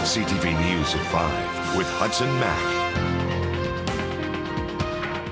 CTV News at 5 with Hudson Mack.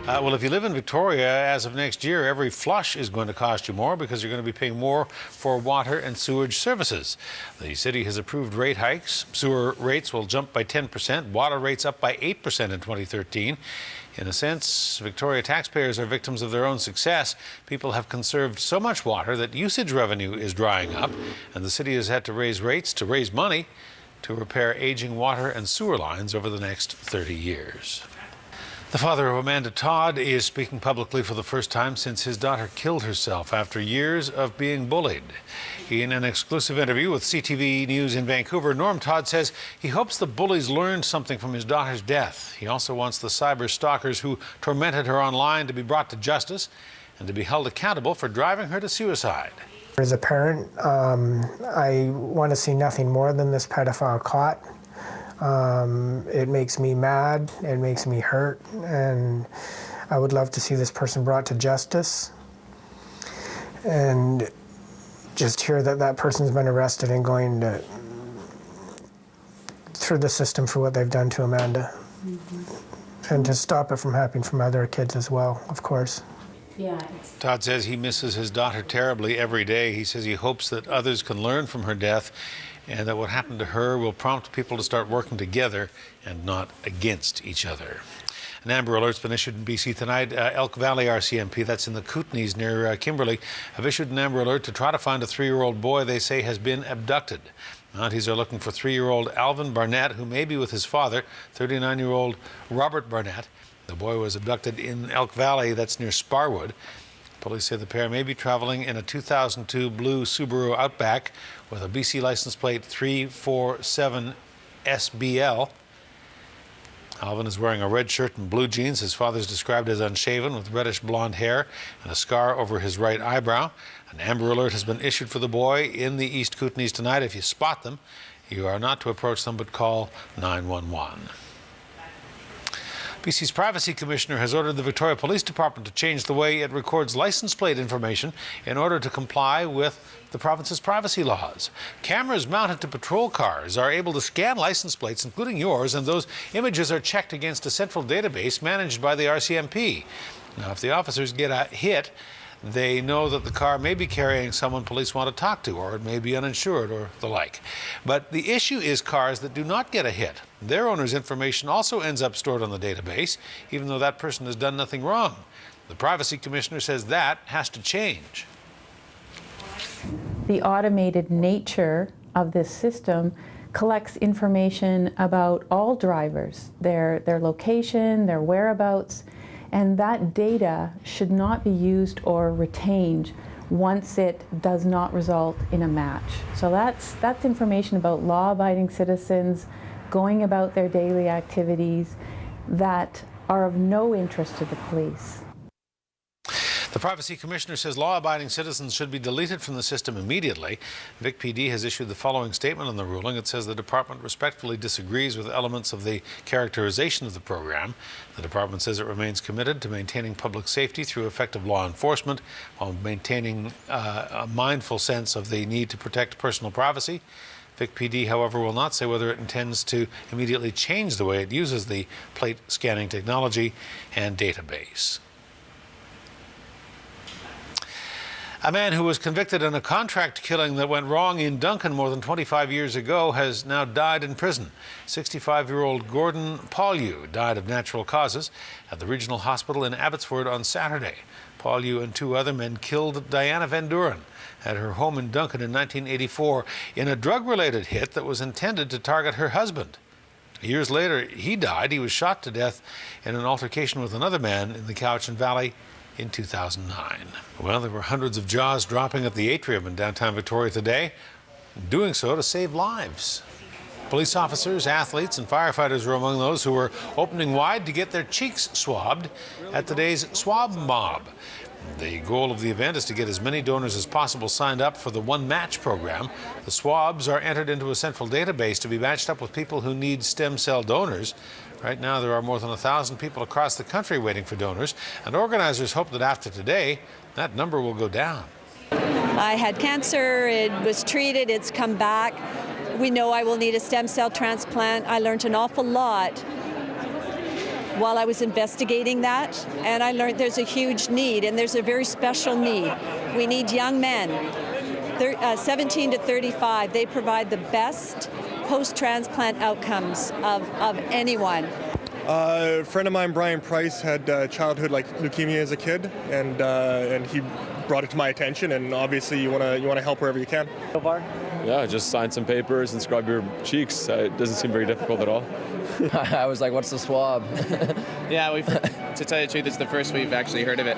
Well, if you live in Victoria, as of next year, every flush is going to cost you more because you're going to be paying more for water and sewage services. The city has approved rate hikes. Sewer rates will jump by 10%, water rates up by 8% in 2013. In a sense, Victoria taxpayers are victims of their own success. People have conserved so much water that usage revenue is drying up, and the city has had to raise rates to raise money to repair aging water and sewer lines over the next 30 years. The father of Amanda Todd is speaking publicly for the first time since his daughter killed herself after years of being bullied. In an exclusive interview with CTV News in Vancouver, Norm Todd says he hopes the bullies learned something from his daughter's death. He also wants the cyber stalkers who tormented her online to be brought to justice and to be held accountable for driving her to suicide. As a parent, I want to see nothing more than this pedophile caught. It makes me mad, it makes me hurt, and I would love to see this person brought to justice and just hear that that person's been arrested and going through the system for what they've done to Amanda. And to stop it from happening from other kids as well, of course. Yeah. Todd says he misses his daughter terribly every day. He says he hopes that others can learn from her death and that what happened to her will prompt people to start working together and not against each other. An Amber Alert's been issued in BC tonight. Elk Valley RCMP, that's in the Kootenays near Kimberley, have issued an Amber Alert to try to find a 3-year-old boy they say has been abducted. Mounties are looking for 3-year-old Alvin Barnett, who may be with his father, 39-year-old Robert Barnett. The boy was abducted in Elk Valley, that's near Sparwood. Police say the pair may be traveling in a 2002 blue Subaru Outback with a BC license plate 347 SBL. Alvin is wearing a red shirt and blue jeans. His father's described as unshaven with reddish blonde hair and a scar over his right eyebrow. An Amber Alert has been issued for the boy in the East Kootenays tonight. If you spot them, you are not to approach them but call 911. BC's Privacy Commissioner has ordered the Victoria Police Department to change the way it records license plate information in order to comply with the province's privacy laws. Cameras mounted to patrol cars are able to scan license plates, including yours, and those images are checked against a central database managed by the RCMP. Now, if the officers get a hit, they know that the car may be carrying someone police want to talk to, or it may be uninsured or the like. But the issue is cars that do not get a hit. Their owner's information also ends up stored on the database, even though that person has done nothing wrong. The Privacy Commissioner says that has to change. The automated nature of this system collects information about all drivers, their location, their whereabouts, and that data should not be used or retained once it does not result in a match. So that's information about law-abiding citizens going about their daily activities that are of no interest to the police. The Privacy Commissioner says law-abiding citizens should be deleted from the system immediately. Vic PD has issued the following statement on the ruling. It says the department respectfully disagrees with elements of the characterization of the program. The department says it remains committed to maintaining public safety through effective law enforcement while maintaining a mindful sense of the need to protect personal privacy. Vic PD, however, will not say whether it intends to immediately change the way it uses the plate scanning technology and database. A man who was convicted in a contract killing that went wrong in Duncan more than 25 years ago has now died in prison. 65-year-old Gordon Paulieu died of natural causes at the regional hospital in Abbotsford on Saturday. Paulieu and 2 other men killed Diana Van Duren at her home in Duncan in 1984 in a drug-related hit that was intended to target her husband. Years later, he died. He was shot to death in an altercation with another man in the Cowichan Valley in 2009. Well, there were hundreds of jaws dropping at the atrium in downtown Victoria today, doing so to save lives. Police officers, athletes, and firefighters were among those who were opening wide to get their cheeks swabbed at today's Swab Mob. The goal of the event is to get as many donors as possible signed up for the One Match program. The swabs are entered into a central database to be matched up with people who need stem cell donors. Right now, there are more than 1,000 people across the country waiting for donors, and organizers hope that after today, that number will go down. I had cancer, it was treated, it's come back. We know I will need a stem cell transplant. I learned an awful lot while I was investigating that, and I learned there's a huge need, and there's a very special need. We need young men, 17 to 35. They provide the best post-transplant outcomes of anyone. A friend of mine, Brian Price, had childhood leukemia as a kid, and he brought it to my attention. And obviously, you want to help wherever you can. So far? Yeah, just sign some papers and scrub your cheeks. It doesn't seem very difficult at all. I was like, what's the swab? Yeah, to tell you the truth, it's the first we've actually heard of it.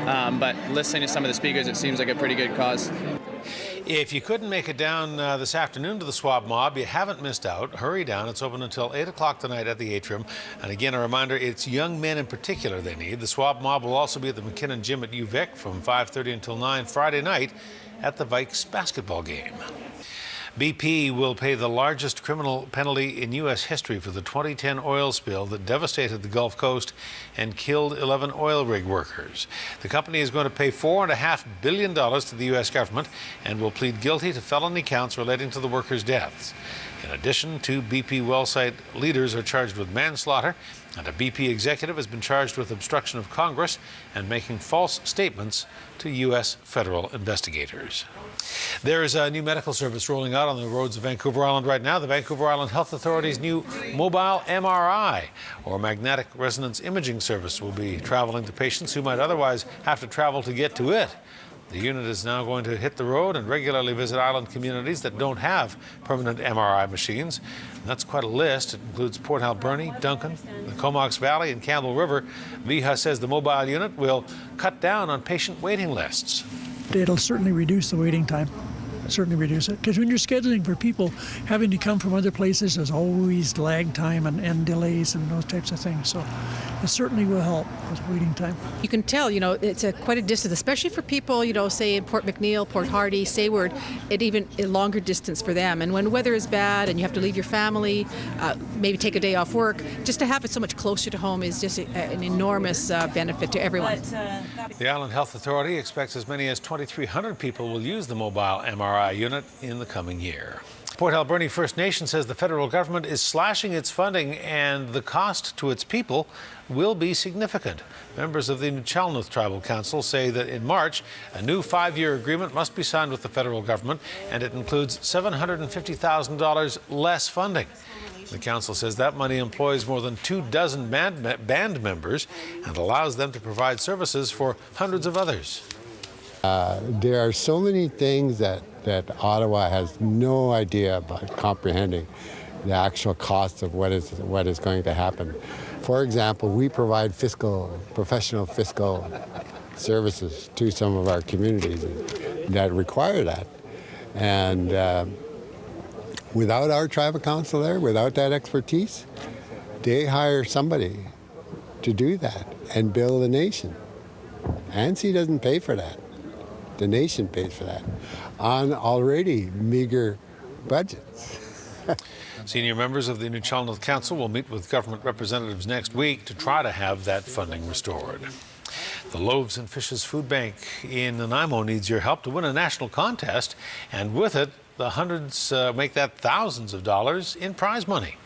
But listening to some of the speakers, it seems like a pretty good cause. If you couldn't make it down this afternoon to the Swab Mob, you haven't missed out. Hurry down. It's open until 8 o'clock tonight at the Atrium. And again, a reminder, it's young men in particular they need. The Swab Mob will also be at the McKinnon Gym at UVic from 5:30 until 9 Friday night at the Vikes basketball game. BP will pay the largest criminal penalty in U.S. history for the 2010 oil spill that devastated the Gulf Coast and killed 11 oil rig workers. The company is going to pay $4.5 billion to the U.S. government and will plead guilty to felony counts relating to the workers' deaths. In addition, 2 BP well site leaders are charged with manslaughter, and a BP executive has been charged with obstruction of Congress and making false statements to U.S. federal investigators. There is a new medical service rolling out on the roads of Vancouver Island right now. The Vancouver Island Health Authority's new mobile MRI, or magnetic resonance imaging service, will be traveling to patients who might otherwise have to travel to get to it. The unit is now going to hit the road and regularly visit island communities that don't have permanent MRI machines. And that's quite a list. It includes Port Alberni, Duncan, the Comox Valley, and Campbell River. Viha says the mobile unit will cut down on patient waiting lists. It'll certainly reduce the waiting time. Certainly reduce it. Because when you're scheduling for people having to come from other places, there's always lag time and delays and those types of things. So it certainly will help with waiting time. You can tell, it's quite a distance, especially for people, say in Port McNeill, Port Hardy, Sayward, even a longer distance for them. And when weather is bad and you have to leave your family, maybe take a day off work, just to have it so much closer to home is just an enormous benefit to everyone. The Island Health Authority expects as many as 2,300 people will use the mobile MRI unit in the coming year. Port Alberni First Nation says the federal government is slashing its funding and the cost to its people will be significant. Members of the Chalnuth Tribal Council say that in March, a new 5-year agreement must be signed with the federal government, and it includes $750,000 less funding. The council says that money employs more than 24 band members and allows them to provide services for hundreds of others. There are so many things that Ottawa has no idea about comprehending the actual cost of what is going to happen. For example, we provide professional fiscal services to some of our communities that require that. And without our tribal council there, without that expertise, they hire somebody to do that and build a nation. ANSI doesn't pay for that. The nation pays for that on already meager budgets. Senior members of the New Chalnuth Council will meet with government representatives next week to try to have that funding restored. The Loaves and Fishes Food Bank in Nanaimo needs your help to win a national contest, and with it, the hundreds make that thousands of dollars in prize money.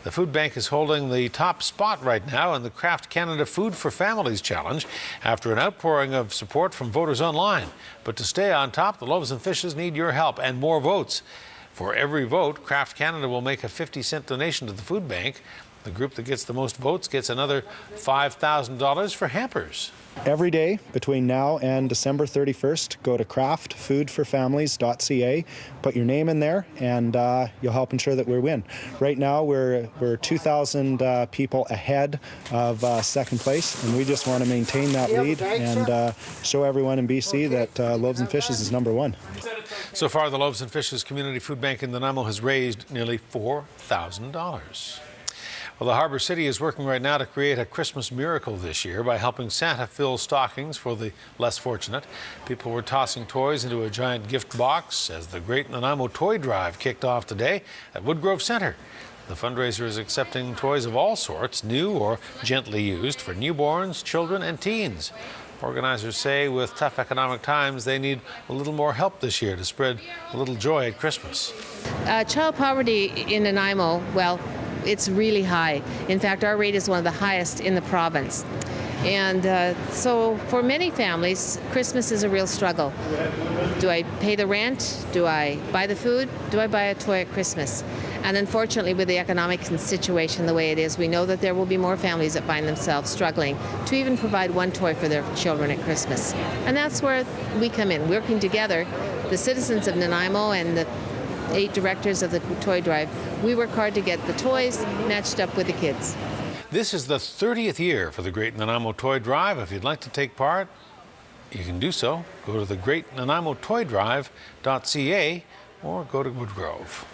The food bank is holding the top spot right now in the Kraft Canada Food for Families Challenge after an outpouring of support from voters online. But to stay on top, the Loaves and Fishes need your help and more votes. For every vote, Kraft Canada will make a 50-cent donation to the food bank. The group that gets the most votes gets another $5,000 for hampers. Every day between now and December 31st, go to craftfoodforfamilies.ca, put your name in there, and you'll help ensure that we win. Right now, we're 2,000 people ahead of second place, and we just want to maintain that lead and show everyone in BC that Loaves and Fishes is number one. So far, the Loaves and Fishes Community Food Bank in Nanaimo has raised nearly $4,000. Well, the Harbour City is working right now to create a Christmas miracle this year by helping Santa fill stockings for the less fortunate. People were tossing toys into a giant gift box as the Great Nanaimo Toy Drive kicked off today at Woodgrove Centre. The fundraiser is accepting toys of all sorts, new or gently used, for newborns, children and teens. Organizers say with tough economic times, they need a little more help this year to spread a little joy at Christmas. Child poverty in Nanaimo, well, it's really high. In fact, our rate is one of the highest in the province. And so for many families, Christmas is a real struggle. Do I pay the rent? Do I buy the food? Do I buy a toy at Christmas? And unfortunately, with the economic situation the way it is, we know that there will be more families that find themselves struggling to even provide one toy for their children at Christmas. And that's where we come in, working together, the citizens of Nanaimo and the 8 directors of the toy drive. We work hard to get the toys matched up with the kids. This is the 30th year for the Great Nanaimo Toy Drive. If you'd like to take part, you can do so. Go to the greatnanaimotoydrive.ca or go to Woodgrove.